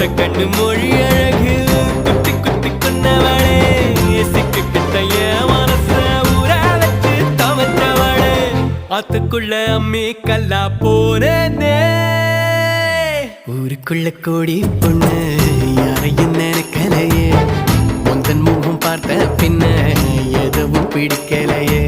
கண்ணு மொழி அழகு குத்தி குத்தி கொன்னவளே சிக்கிட்ட என் மனச ஊற வச்சு தவற்றவளே ஆத்துக்குள்ள அம்மி கல்லா போனே ஊருக்குள்ள கோடி பொண்ணு யாரையும் நினைக்கலையே உந்தன் முகம் பார்த்த பின்ன எதுவும் பிடிக்கலையே